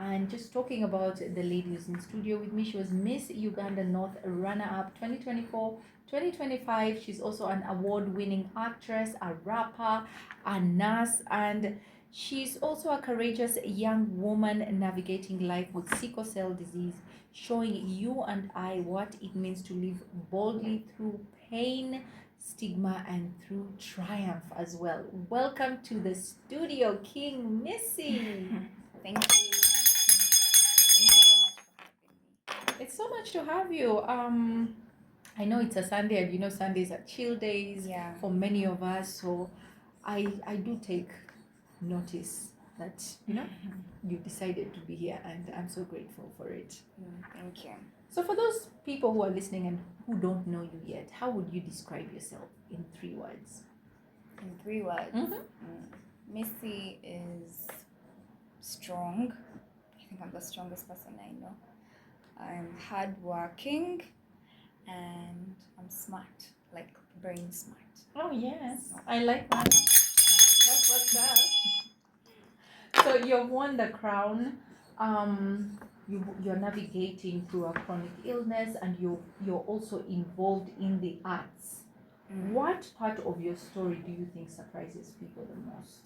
And just talking about the ladies in studio with me, she was Miss Uganda North runner-up 2024, 2025. She's also an award-winning actress, a rapper, a nurse, and she's also a courageous young woman navigating life with sickle cell disease, showing you and I what it means to live boldly through pain, stigma, and through triumph as well. Welcome to the studio, King Missy. Thank you. Thank you so much for having me. It's so much to have you. I know it's a Sunday, and Sundays are chill days for many of us. So, I do take notice that you decided to be here, and I'm so grateful for it. Thank you. So, for those people who are listening and who don't know you yet, how would you describe yourself in 3 words? In 3 words, Missy is strong. I think I'm the strongest person I know. I'm hardworking, and I'm smart, like brain smart. Oh yes, I like that. That's what's up. So you've won the crown. You're navigating through a chronic illness, and you're also involved in the arts. What part of your story do you think surprises people the most?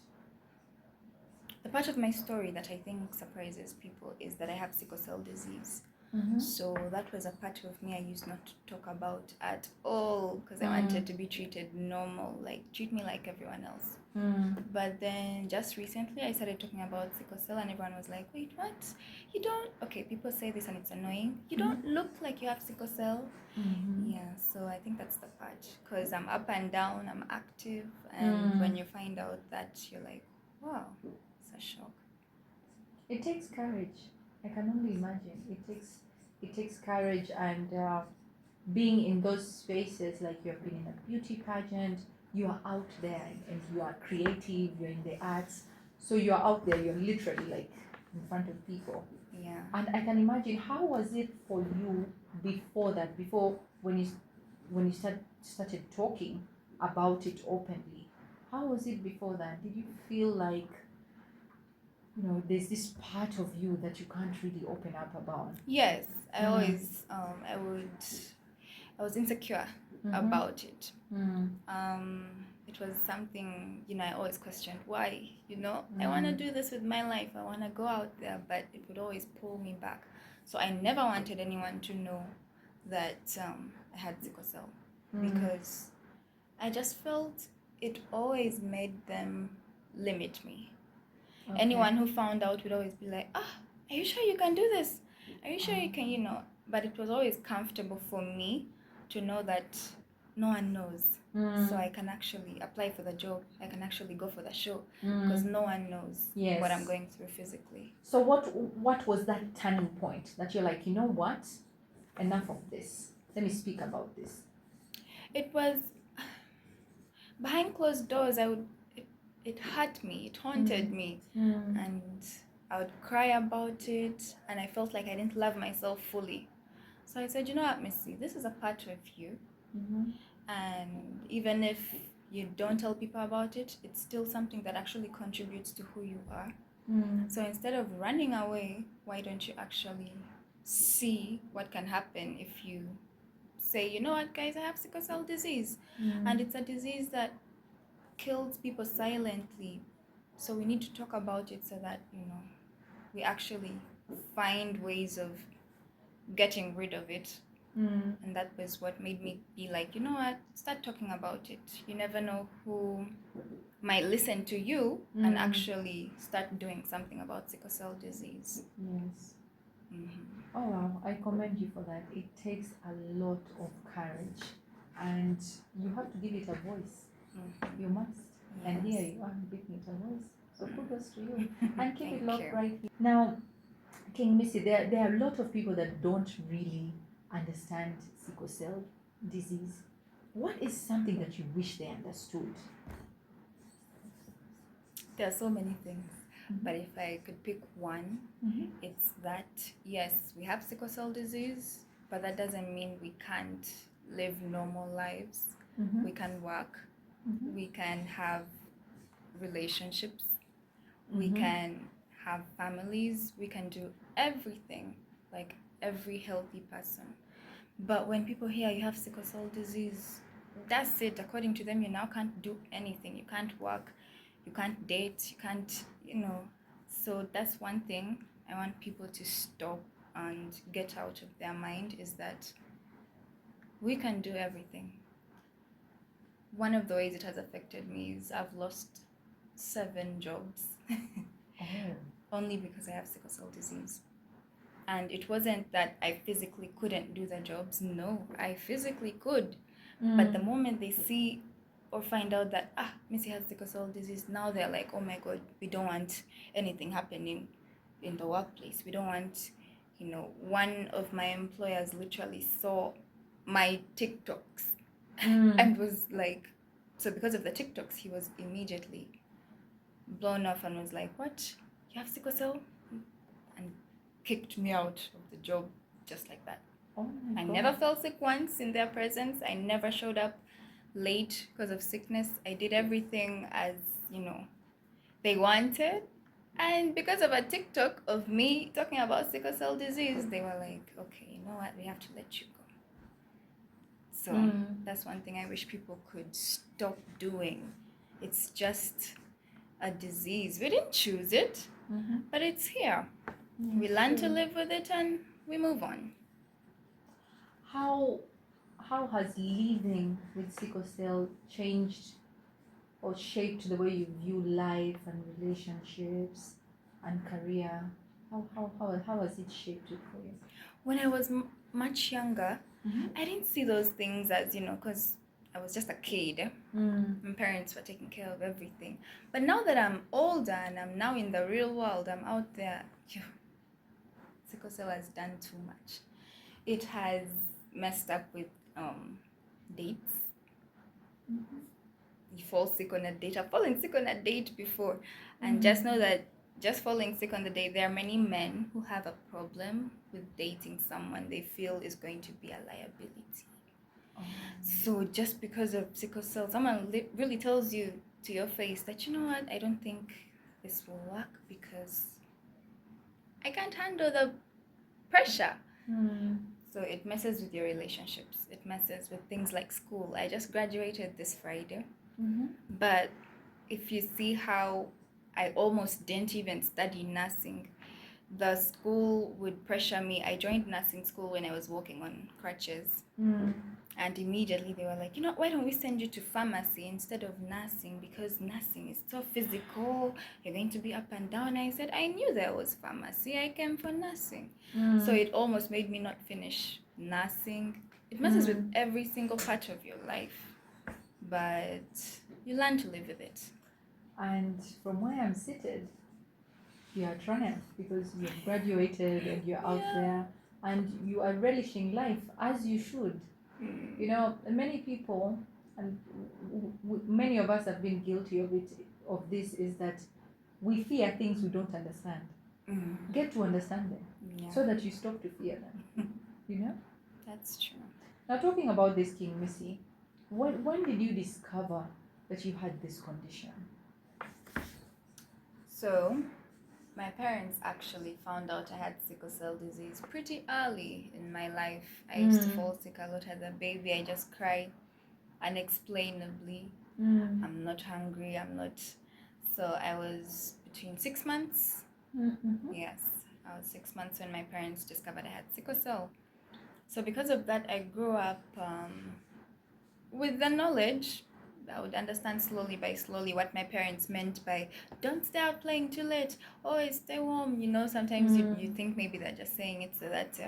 The part of my story that I think surprises people is that I have sickle cell disease. So that was a part of me I used not to talk about at all, because I wanted to be treated normal, like treat me like everyone else. But then just recently I started talking about sickle cell, and everyone was like, wait, what? You don't? Okay, people say this and it's annoying. You don't look like you have sickle cell. Yeah, so I think that's the part, because I'm up and down, I'm active, and when you find out that, you're like, wow, it's a shock. It takes courage. I can only imagine. It takes courage, and being in those spaces, like you have been in a beauty pageant, you are out there and you are creative, you're in the arts, so you are out there, you're literally like in front of people. Yeah. And I can imagine, how was it for you before that, before when you started talking about it openly? How was it before that? Did you feel like there's this part of you that you can't really open up about? Yes, I always I was insecure about it. It was something, I always questioned why, I want to do this with my life, I want to go out there, but it would always pull me back. So I never wanted anyone to know that I had sickle cell, because I just felt it always made them limit me. Okay. Anyone who found out would always be like, are you sure you can do this? Are you sure you can, But it was always comfortable for me to know that no one knows. So I can actually apply for the job. I can actually go for the show, because no one knows what I'm going through physically. So what was that turning point that you're like, you know what? Enough of this. Let me speak about this. It was behind closed doors. It hurt me, it haunted me, and I would cry about it, and I felt like I didn't love myself fully. So I said, you know what, Missy, this is a part of you, and even if you don't tell people about it, it's still something that actually contributes to who you are. So instead of running away, why don't you actually see what can happen if you say, you know what, guys, I have sickle cell disease, and it's a disease that kills people silently. So we need to talk about it so that, we actually find ways of getting rid of it. And that was what made me be like, you know what, start talking about it. You never know who might listen to you and actually start doing something about sickle cell disease. Yes. Oh wow, I commend you for that. It takes a lot of courage, and you have to give it a voice. You must. Yes. And here you are giving it a voice. So kudos to you. And keep it locked right here. Now, King Missy, there are a lot of people that don't really understand sickle cell disease. What is something that you wish they understood? There are so many things, but if I could pick one, it's that, yes, we have sickle cell disease, but that doesn't mean we can't live normal lives. We can work, we can have relationships, we can have families, we can do everything, like every healthy person. But when people hear you have sickle cell disease, that's it. According to them, you now can't do anything. You can't work, you can't date, you can't, So that's one thing I want people to stop and get out of their mind, is that we can do everything. One of the ways it has affected me is I've lost 7 jobs only because I have sickle cell disease. And it wasn't that I physically couldn't do the jobs. No, I physically could. But the moment they see or find out that, Missy has sickle cell disease, now they're like, oh my God, we don't want anything happening in the workplace. We don't want, one of my employers literally saw my TikToks and was like, so because of the TikToks, he was immediately blown off and was like, what? You have sickle cell? And kicked me out of the job just like that. I never fell sick once in their presence. I never showed up late because of sickness. I did everything as, they wanted. And because of a TikTok of me talking about sickle cell disease, they were like, okay, you know what? We have to let you go. So that's one thing I wish people could stop doing. It's just a disease. We didn't choose it, but it's here. We learn to live with it and we move on. How has living with sickle cell changed or shaped the way you view life and relationships and career? How has it shaped it for you? When I was much younger, I didn't see those things as, because I was just a kid. My parents were taking care of everything. But now that I'm older and I'm now in the real world, I'm out there, sickle cell has done too much. It has messed up with dates. You fall sick on a date. I've fallen sick on a date before. And just know that just falling sick on the date, there are many men who have a problem with dating someone they feel is going to be a liability. So just because of sickle cell, someone really tells you to your face that, you know what, I don't think this will work because I can't handle the pressure. So it messes with your relationships. It messes with things like school. I just graduated this Friday. But if you see how I almost didn't even study nursing, the school would pressure me. I joined nursing school when I was walking on crutches. And immediately they were like, why don't we send you to pharmacy instead of nursing? Because nursing is so physical. You're going to be up and down. I said, I knew there was pharmacy. I came for nursing. So it almost made me not finish nursing. It messes with every single part of your life. But you learn to live with it. And from where I'm seated, you are triumph because you've graduated and you're out there and you are relishing life as you should. Many people, and many of us have been guilty of this, is that we fear things we don't understand. Get to understand them so that you stop to fear them. That's true. Now, talking about this, King Missy, when did you discover that you had this condition? So my parents actually found out I had sickle cell disease pretty early in my life. I used to fall sick a lot as a baby. I just cry unexplainably. I'm not hungry. So I was between 6 months. Yes, I was 6 months when my parents discovered I had sickle cell. So because of that, I grew up with the knowledge. I would understand slowly by slowly what my parents meant by don't stay out playing too late, always stay warm. Sometimes you think maybe they're just saying it so that,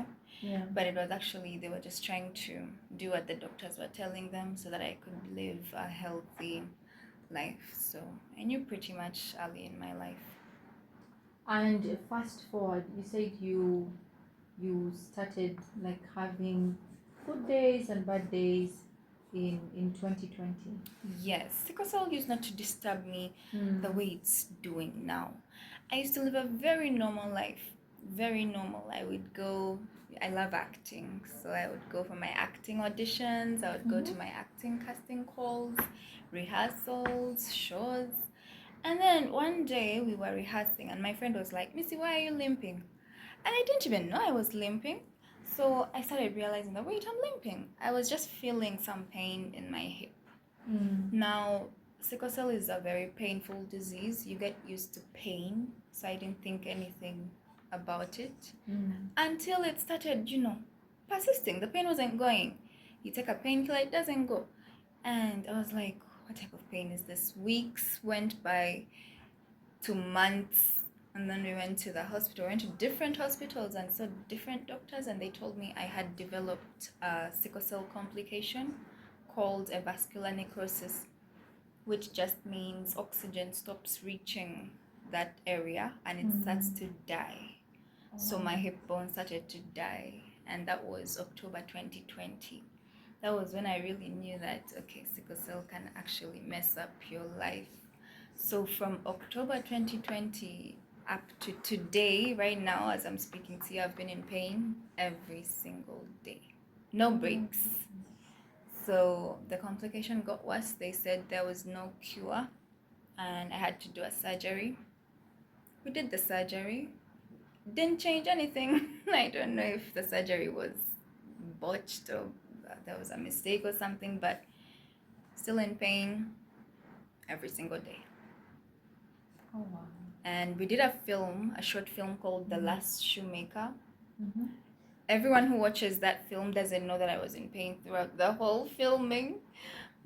but it was actually, they were just trying to do what the doctors were telling them so that I could live a healthy life. So I knew pretty much early in my life. And fast forward, you said you started like having good days and bad days in 2020. Yes, sickle cell used not to disturb me the way it's doing now. I used to live a very normal life, very normal. I love acting, so I would go for my acting auditions, I would go to my acting casting calls, rehearsals, shows, And then one day we were rehearsing and my friend was like, Missy, why are you limping? And I didn't even know I was limping. So I started realizing that, wait, I'm limping. I was just feeling some pain in my hip. Now, sickle cell is a very painful disease. You get used to pain. So I didn't think anything about it until it started, persisting. The pain wasn't going. You take a painkiller, it doesn't go. And I was like, what type of pain is this? Weeks went by to months. And then we went to the hospital. We went to different hospitals and saw different doctors. And they told me I had developed a sickle cell complication called a vascular necrosis, which just means oxygen stops reaching that area and it starts to die. So my hip bone started to die. And that was October 2020. That was when I really knew that, okay, sickle cell can actually mess up your life. So from October 2020 up to today, right now, as I'm speaking to you, I've been in pain every single day. No breaks. So the complication got worse. They said there was no cure and I had to do a surgery. We did the surgery. Didn't change anything. I don't know if the surgery was botched or there was a mistake or something, but still in pain every single day. Oh, wow. And we did a short film called The Last Shoemaker. Everyone who watches that film doesn't know that I was in pain throughout the whole filming,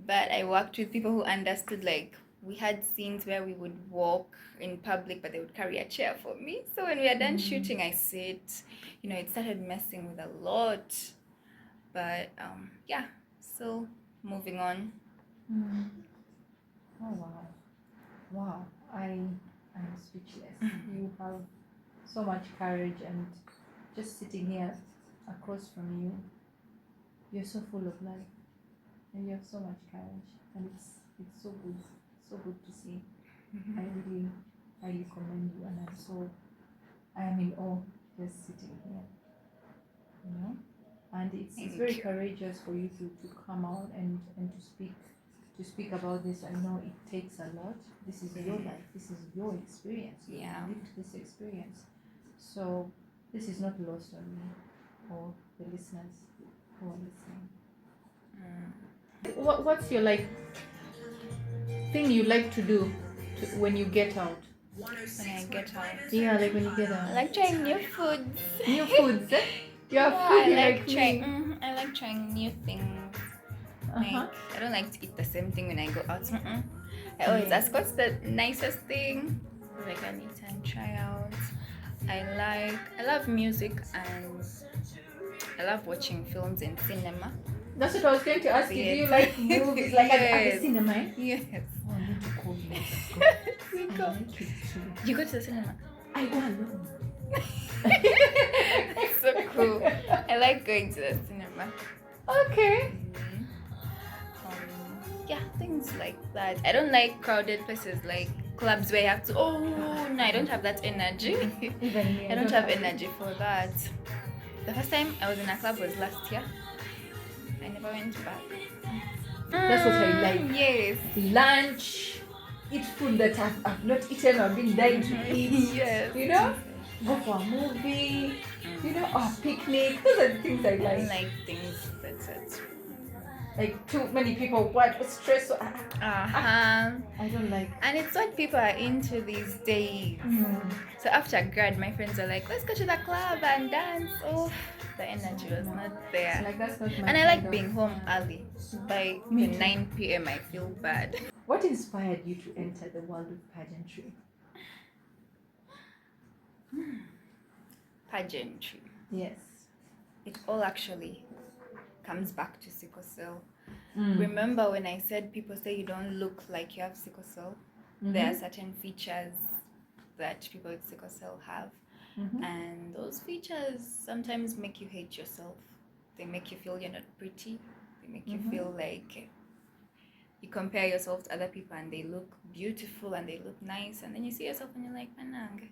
but I worked with people who understood. Like, we had scenes where we would walk in public, but they would carry a chair for me. So when we are done shooting, I sit. It started messing with a lot. But yeah, so moving on. Oh, wow. Wow. I'm speechless. You have so much courage, and just sitting here across from you, you're so full of life and you have so much courage, and it's so good to see. I really highly commend you, and I am in awe just sitting here, and it's very courageous for you to come out and to speak about this. I know it takes a lot. This is your life, this is your experience. You lived this experience, so this is not lost on me or the listeners who are listening. What's your thing you like to do when you get out? When I get out, Yeah, like when you get out. I like trying new foods. New foods, eh? You have food you like trying. I like trying new things. I don't like to eat the same thing when I go out. I always ask, what's the nicest thing like I need to try out. I love music and I love watching films in cinema. That's what I was going to ask you. Do you like movies at the cinema? Eh? Yes. Oh, I need to call you. We go. I like it too. You go to the cinema? I go alone. It's so cool. I like going to the cinema. Okay. Yeah, things like that. I don't like crowded places like clubs where you have to. Oh no, I don't have that energy. Even me, I don't have energy for that. The first time I was in a club was last year. I never went back. That's what I like. Yes. Lunch, eat food that I've not eaten or been dying to eat. Yes. Go for a movie. Or picnic. Those are the things I I like. don't like things that's Like too many people what stress. I don't like. And it's what people are into these days. So after grad, my friends are like, let's go to the club and dance. Oh, the energy was not there. Like that's not my And I kind like of- being home early. By the 9 p.m. I feel bad. What inspired you to enter the world of pageantry? Pageantry. Yes. It all actually comes back to sickle cell. Remember when I said people say you don't look like you have sickle cell? There are certain features that people with sickle cell have. And those features sometimes make you hate yourself. They make you feel you're not pretty. They make you feel like you compare yourself to other people and they look beautiful and they look nice. And then you see yourself and you're like, manang.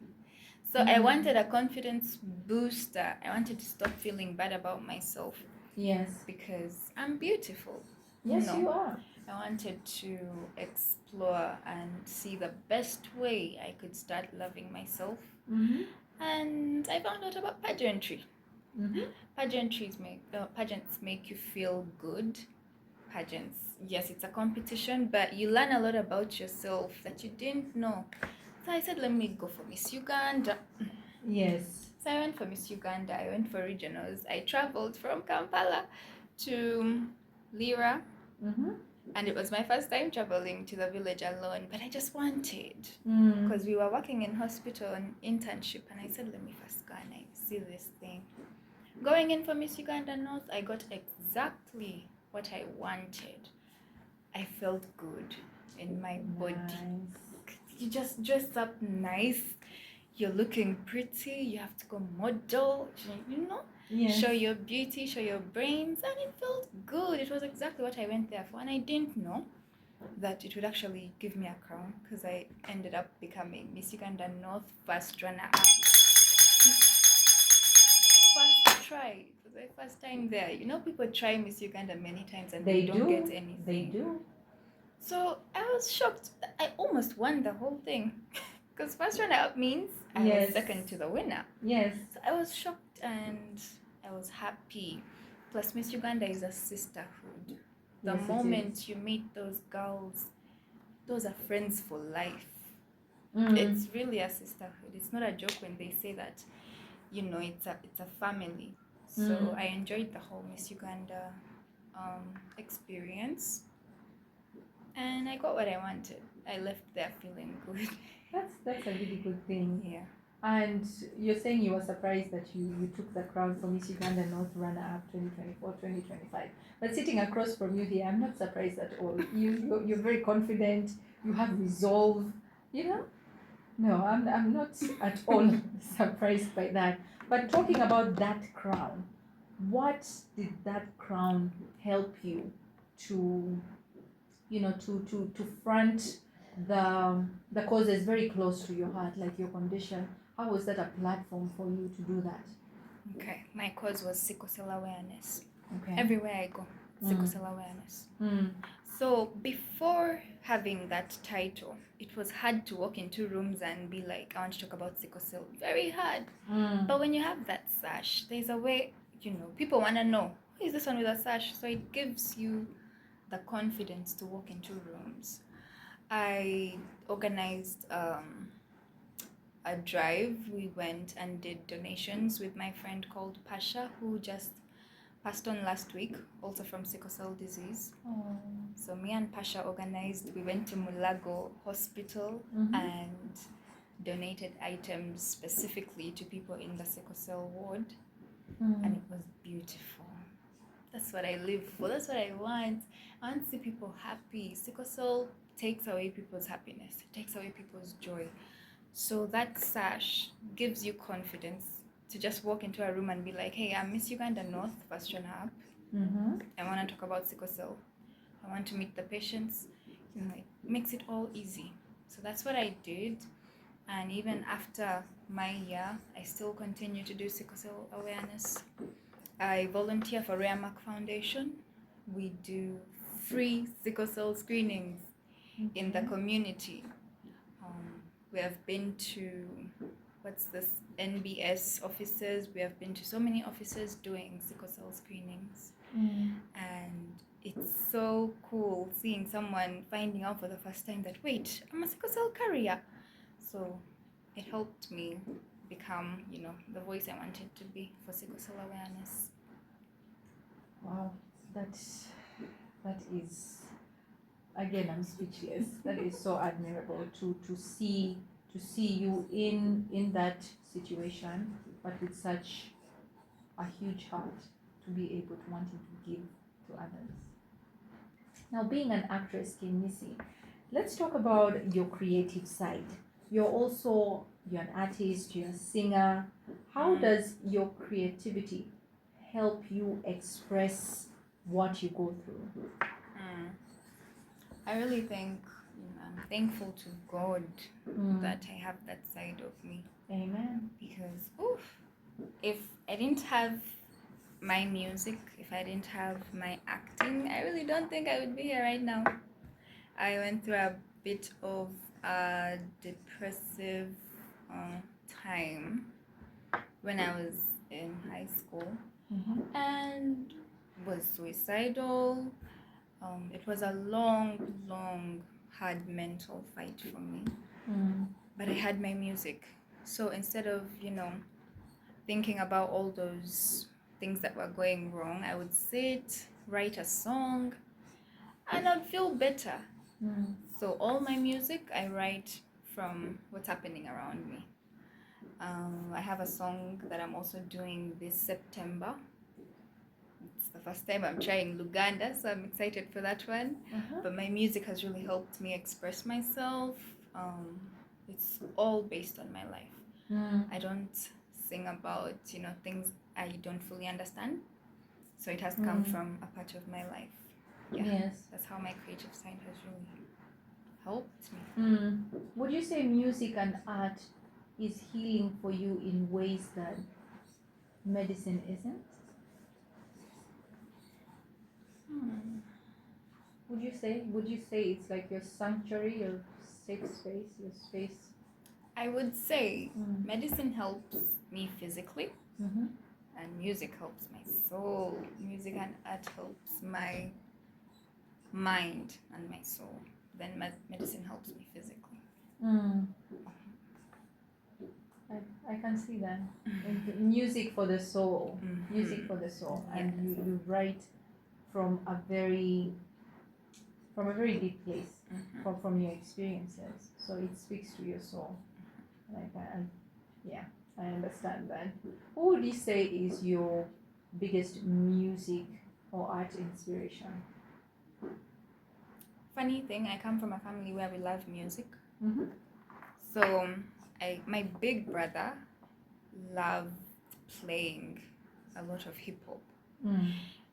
So I wanted a confidence booster. I wanted to stop feeling bad about myself. Yes. Because I'm beautiful. Yes, you are. I wanted to explore and see the best way I could start loving myself. And I found out about pageantry. Pageants make you feel good. Pageants, yes, it's a competition, but you learn a lot about yourself that you didn't know. So I said, let me go for Miss Uganda. Yes. So I went for Miss Uganda. I went for regionals. I traveled from Kampala to Lira. And it was my first time traveling to the village alone, but I just wanted, because we were working in hospital on internship, and I said, let me first go and I see this thing. Going in for Miss Uganda North, I got exactly what I wanted. I felt good in my body. You just dress up nice. You're looking pretty. You have to go model, show your beauty, show your brains, and it felt good. It was exactly what I went there for, and I didn't know that it would actually give me a crown, because I ended up becoming Miss Uganda North first runner-up. First try. It was my first time there. People try Miss Uganda many times and they don't get anything. They do. So I was shocked. I almost won the whole thing. Because first runner-up means I was second to the winner. Yes. So I was shocked and I was happy. Plus, Miss Uganda is a sisterhood. The moment you meet those girls, those are friends for life. It's really a sisterhood. It's not a joke when they say that, it's a family. So I enjoyed the whole Miss Uganda experience. And I got what I wanted. I left there feeling good. That's a really good thing. Yeah. And you're saying you were surprised that you took the crown for Miss Uganda North runner-up 2024-2025. But sitting across from you here, I'm not surprised at all. You're very confident. You have resolve. No, I'm not at all surprised by that. But talking about that crown, what did that crown help you to, to front the causes very close to your heart, like your condition? How was that a platform for you to do that? Okay, my cause was sickle cell awareness. Okay. Everywhere I go, sickle cell awareness. So before having that title, it was hard to walk into rooms and be like, I want to talk about sickle cell. Very hard. But when you have that sash, there's a way, people want to know, who is this one with a sash? So it gives you the confidence to walk into rooms. I organized a drive. We went and did donations with my friend called Pasha, who just passed on last week, also from sickle cell disease. So me and Pasha organized, we went to Mulago Hospital and donated items specifically to people in the sickle cell ward. And it was beautiful. That's what I live for. That's what I want. I want to see people happy. Sickle cell takes away people's happiness. It takes away people's joy. So that sash gives you confidence to just walk into a room and be like, hey, I'm Miss Uganda North, first runner-up. I want to talk about sickle cell. I want to meet the patients. It makes it all easy. So that's what I did. And even after my year, I still continue to do sickle cell awareness. I volunteer for Rare Mark Foundation. We do free sickle cell screenings in the community. We have been to, NBS offices. We have been to so many offices doing sickle cell screenings. And it's so cool seeing someone finding out for the first time that, wait, I'm a sickle cell carrier. So it helped me become, the voice I wanted to be for sickle cell awareness. Wow, that is, again, I'm speechless. That is so admirable to see you in that situation, but with such a huge heart to be able to wanting to give to others. Now, being an actress, King Missy, let's talk about your creative side. You're an artist, you're a singer. How does your creativity help you express what you go through? I really think I'm thankful to God that I have that side of me. Amen. Because if I didn't have my music, if I didn't have my acting, I really don't think I would be here right now. I went through a bit of a depressive time when I was in high school, and was suicidal. It was a long, hard mental fight for me. But I had my music. So instead of, thinking about all those things that were going wrong, I would sit, write a song, and I'd feel better. So all my music I write from what's happening around me. I have a song that I'm also doing this September. It's the first time I'm trying Luganda, so I'm excited for that one. But my music has really helped me express myself. It's all based on my life. I don't sing about things I don't fully understand, so it has come from a part of my life. Yes. That's how my creative side has really helped me. Would you say music and art is healing for you in ways that medicine isn't? Would you say it's like your sanctuary, your safe space, your space? I would say medicine helps me physically, and music helps my soul. Music and art helps my mind and my soul. Then medicine helps me physically. I can see that. Music for the soul. Music for the soul. Yes. And you write from a very deep place, from your experiences. So it speaks to your soul. Like I understand that. Who would you say is your biggest music or art inspiration? Funny thing, I come from a family where we love music. So my big brother loved playing a lot of hip hop.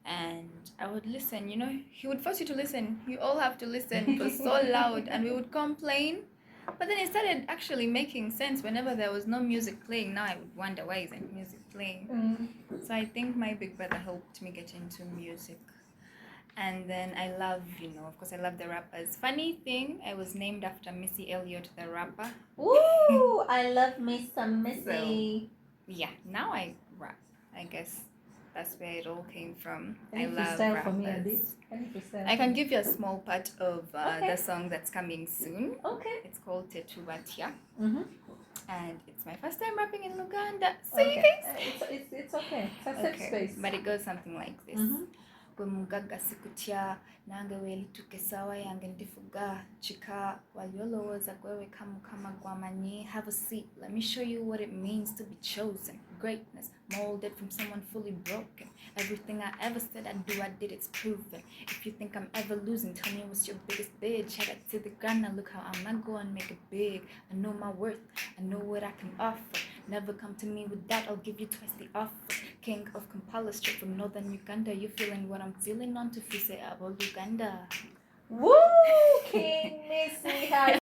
And I would listen, he would force you to listen. You all have to listen. It was so loud, and we would complain. But then it started actually making sense whenever there was no music playing. Now I would wonder, why isn't music playing? So I think my big brother helped me get into music. And then I love, of course I love the rappers. Funny thing, I was named after Missy Elliott, the rapper. Ooh, I love me some Missy. So, yeah, now I rap. I guess that's where it all came from. Can I you love freestyle rappers. for me a bit? Can you freestyle? I can give you a small part of Okay. the song that's coming soon. Okay. It's called Tetubatia. Mm-hmm. And it's my first time rapping in Luganda. Okay. It's okay. It's a safe space. But it goes something like this. Gwe mugaga sikutya nange weelituke sawa yange ndifuga chika walyolowooza gweweka mukama gwamanyi. Have a seat, let me show you what it means to be chosen. Greatness molded from someone fully broken. Everything I ever said I do, I did, it's proven. If you think I'm ever losing, tell me what's your biggest bid. Shout out to the ground, now look how I'm not going to make it big. I know my worth, I know what I can offer. Never come to me with that, I'll give you twice the offer. King of Kampala, straight from northern Uganda. You feeling what I'm feeling on to Fuse Abo Uganda. Woo! King Missy has